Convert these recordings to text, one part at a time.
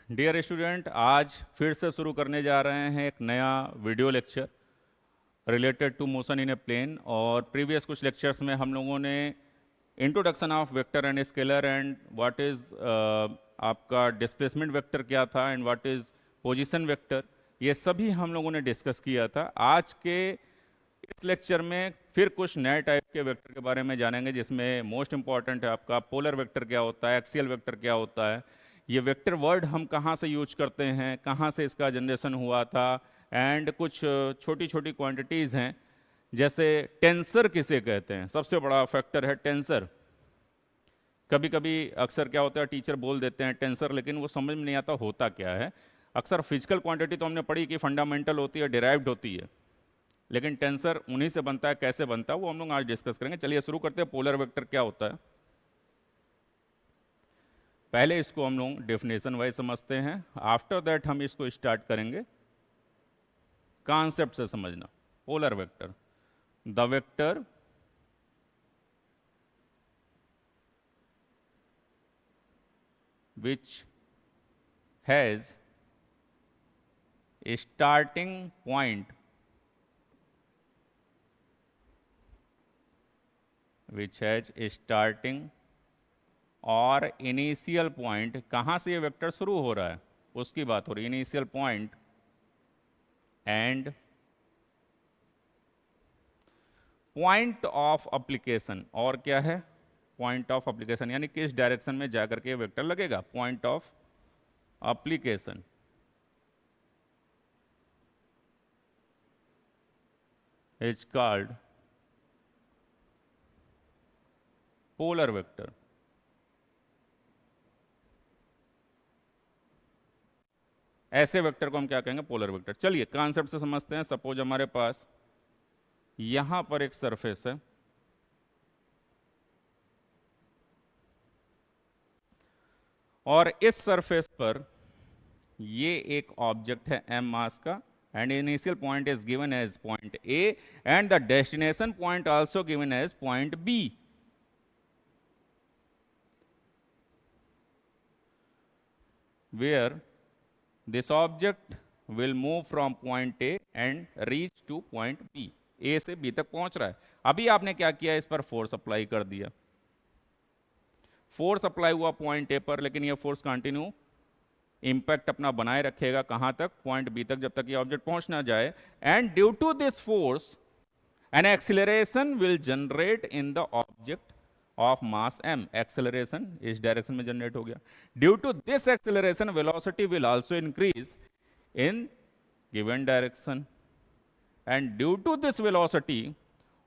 Dear student, आज फिर से शुरू करने जा रहे हैं एक नया video lecture related to motion in a plane. और प्रीवियस कुछ लेक्चर्स में हम लोगों ने introduction of vector and scalar and what is आपका डिस्प्लेसमेंट वेक्टर क्या था and what is position vector, ये सभी हम लोगों ने डिस्कस किया था। आज के इस लेक्चर में फिर कुछ नए टाइप के वेक्टर के बारे में जानेंगे, जिसमें मोस्ट इंपॉर्टेंट है आपका पोलर वेक्टर क्या होता है, एक्सियल वेक्टर क्या होता है, ये वेक्टर वर्ड हम कहाँ से यूज करते हैं, कहाँ से इसका जनरेशन हुआ था, एंड कुछ छोटी छोटी क्वांटिटीज़ हैं जैसे टेंसर किसे कहते हैं। सबसे बड़ा फैक्टर है टेंसर। कभी कभी अक्सर क्या होता है, टीचर बोल देते हैं टेंसर, लेकिन वो समझ में नहीं आता होता क्या है। अक्सर फिजिकल क्वांटिटी तो हमने पढ़ी कि फंडामेंटल होती है, डिराइव्ड होती है, लेकिन टेंसर उन्हीं से बनता है। कैसे बनता है वो हम लोग आज डिस्कस करेंगे। चलिए शुरू करते हैं। पोलर वेक्टर क्या होता है, पहले इसको हम लोग डेफिनेशन वाइज समझते हैं, आफ्टर दैट हम इसको स्टार्ट करेंगे कॉन्सेप्ट से समझना। Polar vector, the vector which has a starting point which has a starting और इनिशियल पॉइंट। कहाँ से ये वेक्टर शुरू हो रहा है उसकी बात हो रही है, initial point and point of application. और क्या है पॉइंट ऑफ एप्लीकेशन, यानी किस डायरेक्शन में जाकर के वेक्टर लगेगा। Point of application is called polar vector. ऐसे वेक्टर को हम क्या कहेंगे, पोलर वेक्टर। चलिए कॉन्सेप्ट से समझते हैं। सपोज हमारे पास यहां पर एक सरफेस है और इस सरफेस पर ये एक ऑब्जेक्ट है m मास का, and initial point is given as point A and the destination point also given as point B। where this object will move from point A and reach to point B। A से B तक पहुंच रहा है। अभी आपने क्या किया, इस पर फोर्स अप्लाई कर दिया। फोर्स अप्लाई हुआ पॉइंट ए पर, लेकिन यह फोर्स कंटिन्यू इंपैक्ट अपना बनाए रखेगा कहां तक, पॉइंट बी तक, जब तक ये ऑब्जेक्ट पहुंच ना जाए। And due to this force an acceleration will generate in the object of mass m। Acceleration इस डायरेक्शन में जनरेट हो गया। Due to this acceleration velocity will also increase in given direction, and due to this velocity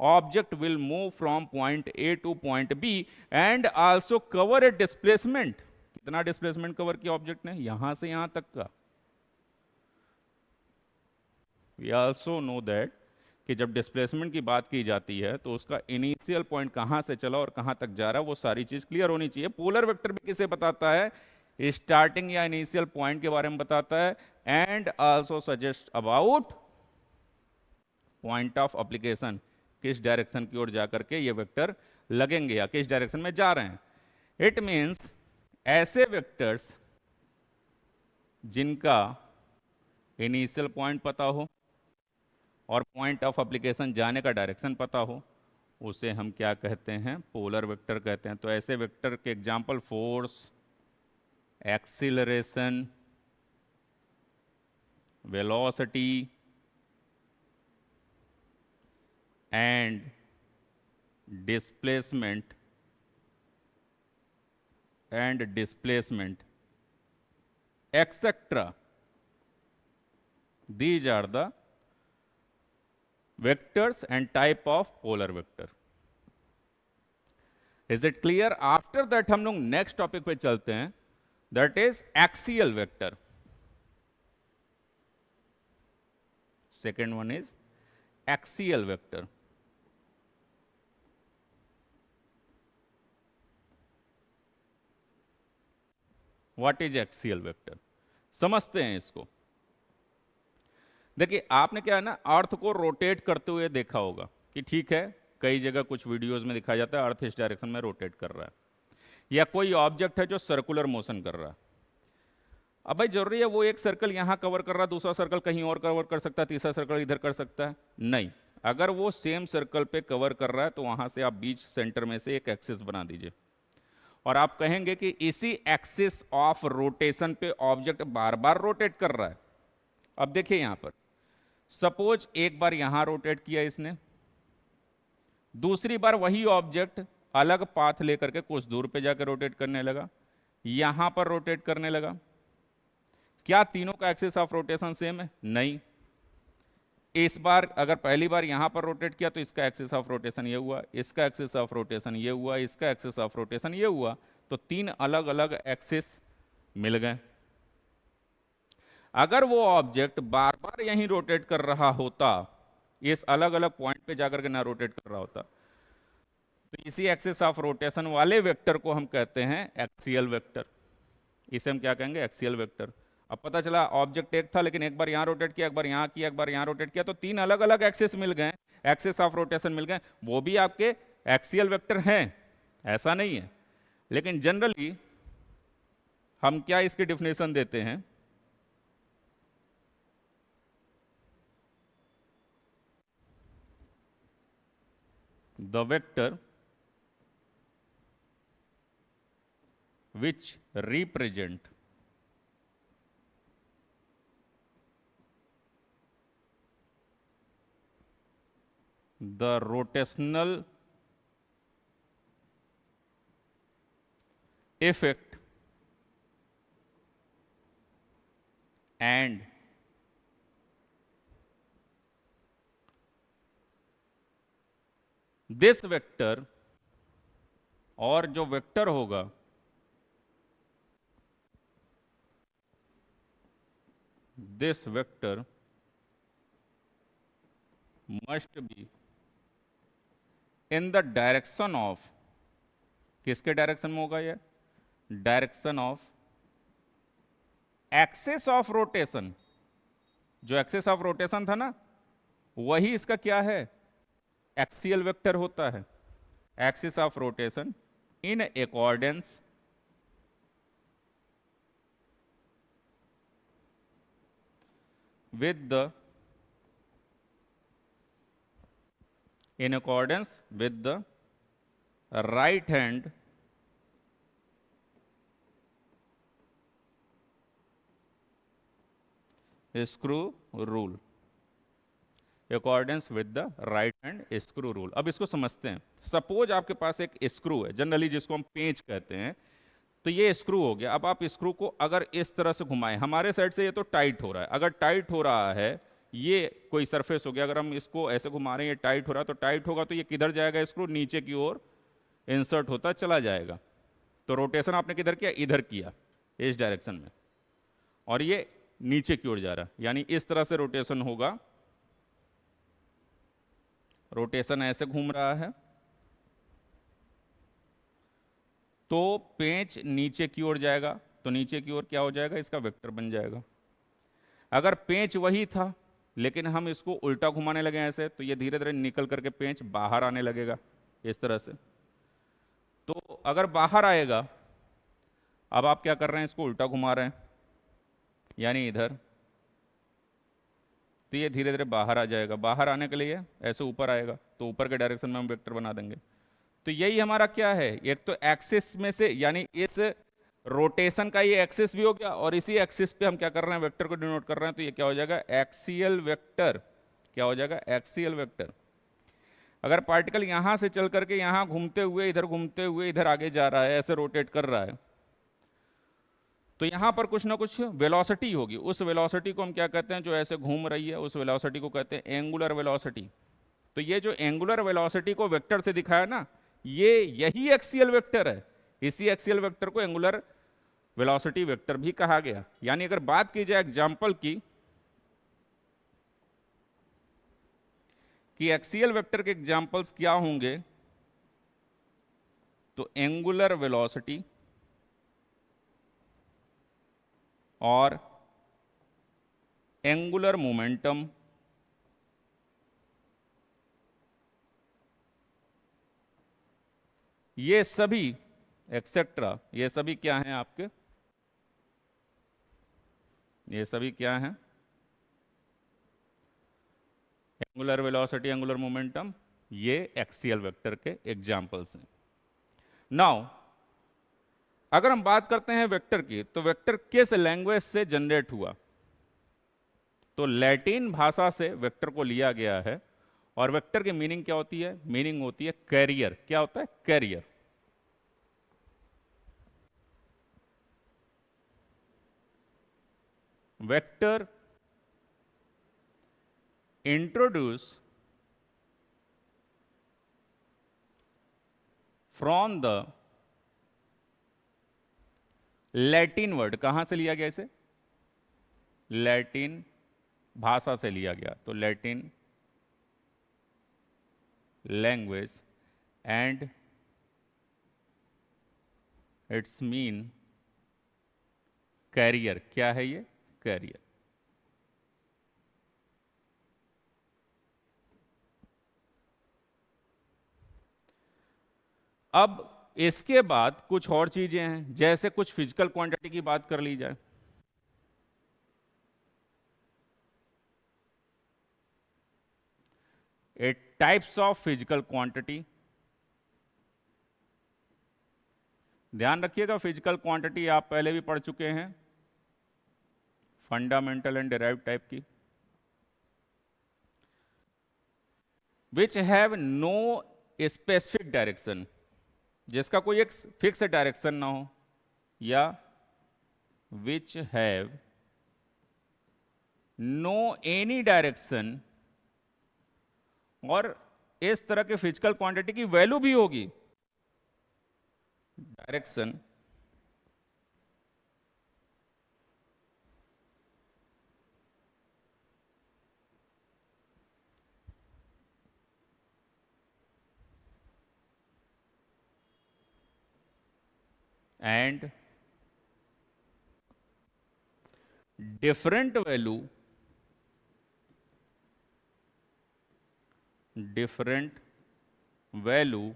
object will move from point A to point B and also cover a displacement। कितना displacement cover किया object ने, यहां से यहां तक का। We also know that कि जब डिस्प्लेसमेंट की बात की जाती है तो उसका इनिशियल पॉइंट कहां से चला और कहां तक जा रहा है, वो सारी चीज क्लियर होनी चाहिए। पोलर वेक्टर भी किसे बताता है, स्टार्टिंग या इनिशियल पॉइंट के बारे में बताता है, and also suggest about point of application, किस डायरेक्शन की ओर जाकर के ये वेक्टर लगेंगे या किस डायरेक्शन में जा रहे हैं। इट मीन्स ऐसे वेक्टर्स जिनका इनिशियल पॉइंट पता हो और पॉइंट ऑफ एप्लीकेशन जाने का डायरेक्शन पता हो, उसे हम क्या कहते हैं, पोलर वेक्टर कहते हैं। तो ऐसे वेक्टर के example force, acceleration, velocity and displacement etc. These are the vectors and type of polar vector। Is it clear? After that हम लोग नेक्स्ट टॉपिक पे चलते हैं, that is axial vector. Second one is axial vector. What is axial vector, समझते हैं इसको। देखिए आपने क्या है ना, अर्थ को रोटेट करते हुए देखा होगा कि ठीक है, कई जगह कुछ वीडियोस में दिखाया जाता है अर्थ इस डायरेक्शन में रोटेट कर रहा है, या कोई ऑब्जेक्ट है जो सर्कुलर मोशन कर रहा है। अब भाई जरूरी है वो एक सर्कल यहां कवर कर रहा, दूसरा सर्कल कहीं और कवर कर सकता है, तीसरा सर्कल इधर कर सकता है? नहीं। अगर वो सेम सर्कल पे कवर कर रहा है तो वहां से आप बीच सेंटर में से एक एक्सिस बना दीजिए, और आप कहेंगे कि इसी एक्सिस ऑफ रोटेशन पे ऑब्जेक्ट बार बार रोटेट कर रहा है। अब देखिए यहां पर, सपोज एक बार यहां रोटेट किया इसने, दूसरी बार वही ऑब्जेक्ट अलग पाथ लेकर के कुछ दूर पे जाकर रोटेट करने लगा, यहां पर रोटेट करने लगा। क्या तीनों का एक्सिस ऑफ रोटेशन सेम है? नहीं। इस बार अगर पहली बार यहां पर रोटेट किया तो इसका एक्सिस ऑफ रोटेशन ये हुआ, इसका एक्सिस ऑफ रोटेशन ये हुआ, इसका एक्सिस ऑफ रोटेशन ये हुआ, तो तीन अलग अलग एक्सिस मिल गए। अगर वो ऑब्जेक्ट बार बार यहीं रोटेट कर रहा होता, इस अलग अलग पॉइंट पे जाकर के ना रोटेट कर रहा होता, तो इसी एक्सिस ऑफ रोटेशन वाले वेक्टर को हम कहते हैं एक्सियल वेक्टर। इसे हम क्या कहेंगे? Axial vector. अब पता चला ऑब्जेक्ट एक था, लेकिन एक बार यहां रोटेट किया, एक बार यहां किया, एक बार यहां रोटेट किया, तो तीन अलग अलग एक्सिस मिल गए, एक्सिस ऑफ रोटेशन मिल गए, वो भी आपके एक्सियल वेक्टर हैं, ऐसा नहीं है। लेकिन जनरली हम क्या इसकी डिफिनेशन देते हैं? The vector which represent the rotational effect and this vector, और जो वेक्टर होगा this vector must be in the direction of, किसके डायरेक्शन में होगा ये? Direction of axis of rotation. जो एक्सिस ऑफ रोटेशन था ना, वही इसका क्या है? एक्सियल वेक्टर होता है। Axis of rotation in accordance with the right hand screw rule, accordance with the right hand screw rule. अब इसको समझते हैं। सपोज आपके पास एक स्क्रू है, जनरली जिसको हम पेंच कहते हैं, तो ये स्क्रू हो गया। अब आप स्क्रू को अगर इस तरह से घुमाएं, हमारे साइड से ये तो टाइट हो रहा है, अगर टाइट हो रहा है, ये कोई सरफेस हो गया, अगर हम इसको ऐसे घुमा रहे हैं, ये टाइट हो रहा है, तो टाइट होगा तो ये किधर जाएगा? स्क्रू नीचे की ओर इंसर्ट होता चला जाएगा। तो रोटेशन आपने किधर किया? इधर किया, इस डायरेक्शन में, और ये नीचे की ओर जा रहा है, यानी इस तरह से रोटेशन होगा। रोटेशन ऐसे घूम रहा है तो पेंच नीचे की ओर जाएगा, तो नीचे की ओर क्या हो जाएगा? इसका वेक्टर बन जाएगा। अगर पेंच वही था लेकिन हम इसको उल्टा घुमाने लगे ऐसे, तो ये धीरे धीरे निकल करके पेंच बाहर आने लगेगा इस तरह से। तो अगर बाहर आएगा, अब आप क्या कर रहे हैं? इसको उल्टा घुमा रहे हैं, यानी इधर, तो ये धीरे धीरे बाहर आ जाएगा। बाहर आने के लिए ऐसे ऊपर आएगा, तो ऊपर के डायरेक्शन में हम वेक्टर बना देंगे। तो यही हमारा क्या है? एक तो एक्सिस में से, यानी इस रोटेशन का ये एक्सिस भी हो गया, और इसी एक्सिस पे हम क्या कर रहे हैं? वेक्टर को डिनोट कर रहे हैं, तो ये क्या हो जाएगा? Axial vector. क्या हो जाएगा? Axial vector. अगर पार्टिकल यहां से चल करके यहां घूमते हुए, इधर घूमते हुए, इधर आगे जा रहा है, ऐसे रोटेट कर रहा है, तो यहां पर कुछ ना कुछ वेलोसिटी होगी। उस वेलोसिटी को हम क्या कहते हैं? जो ऐसे घूम रही है, उस वेलोसिटी को कहते हैं एंगुलर वेलोसिटी। तो ये जो एंगुलर वेलोसिटी को वेक्टर से दिखाया ना, ये यही एक्सियल वेक्टर है। इसी एक्सियल वेक्टर को एंगुलर वेलोसिटी वेक्टर भी कहा गया। यानी अगर बात की जाए एग्जांपल की, कि एक्सियल वेक्टर के एग्जांपल्स क्या होंगे, तो एंगुलर वेलोसिटी और एंगुलर मोमेंटम, ये सभी एक्सेट्रा, ये सभी क्या हैं? आपके ये सभी क्या हैं? एंगुलर वेलोसिटी, एंगुलर मोमेंटम, ये एक्सियल वेक्टर के एग्जाम्पल्स हैं। नाउ अगर हम बात करते हैं वेक्टर की, तो वेक्टर किस लैंग्वेज से जनरेट हुआ? तो लैटिन भाषा से वेक्टर को लिया गया है। और वेक्टर की मीनिंग क्या होती है? मीनिंग होती है कैरियर। क्या होता है? Carrier. Vector introduce from the Latin word. कहां से लिया गया इसे? लैटिन भाषा से लिया गया। तो Latin language and its mean carrier. क्या है ये? कैरियर। अब इसके बाद कुछ और चीजें हैं, जैसे कुछ फिजिकल क्वांटिटी की बात कर ली जाए। ए टाइप्स ऑफ फिजिकल क्वांटिटी। ध्यान रखिएगा, फिजिकल क्वांटिटी आप पहले भी पढ़ चुके हैं, फंडामेंटल एंड डिराइव्ड टाइप की, which have no specific direction, जिसका कोई एक फिक्स डायरेक्शन ना हो, या which have no any direction. और इस तरह के फिजिकल क्वांटिटी की वैल्यू भी होगी direction and different value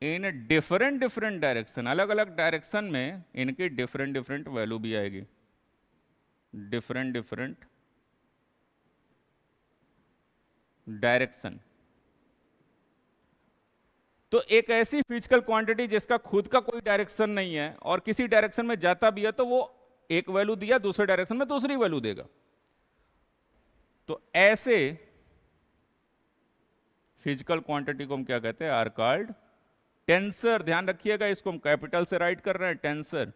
in different direction. अलग अलग डायरेक्शन में इनकी डिफरेंट वैल्यू भी आएगी। Different direction. तो एक ऐसी फिजिकल क्वांटिटी जिसका खुद का कोई डायरेक्शन नहीं है और किसी डायरेक्शन में जाता भी है तो वो एक वैल्यू दिया, दूसरे डायरेक्शन में दूसरी वैल्यू देगा। तो ऐसे फिजिकल क्वांटिटी को हम क्या कहते हैं? Are called tensor. ध्यान रखिएगा, इसको हम कैपिटल से राइट कर रहे हैं, टेंसर।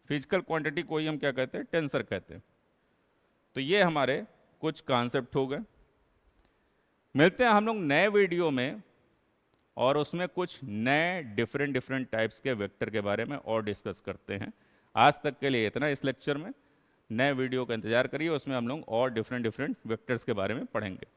फिजिकल क्वांटिटी को ही हम क्या कहते हैं? टेंसर कहते हैं। तो ये हमारे कुछ कॉन्सेप्ट हो गए। मिलते हैं हम लोग नए वीडियो में, और उसमें कुछ नए डिफरेंट टाइप्स के वेक्टर के बारे में और डिस्कस करते हैं। आज तक के लिए इतना इस लेक्चर में। नए वीडियो का इंतजार करिए, उसमें हम लोग और डिफरेंट वेक्टर्स के बारे में पढ़ेंगे।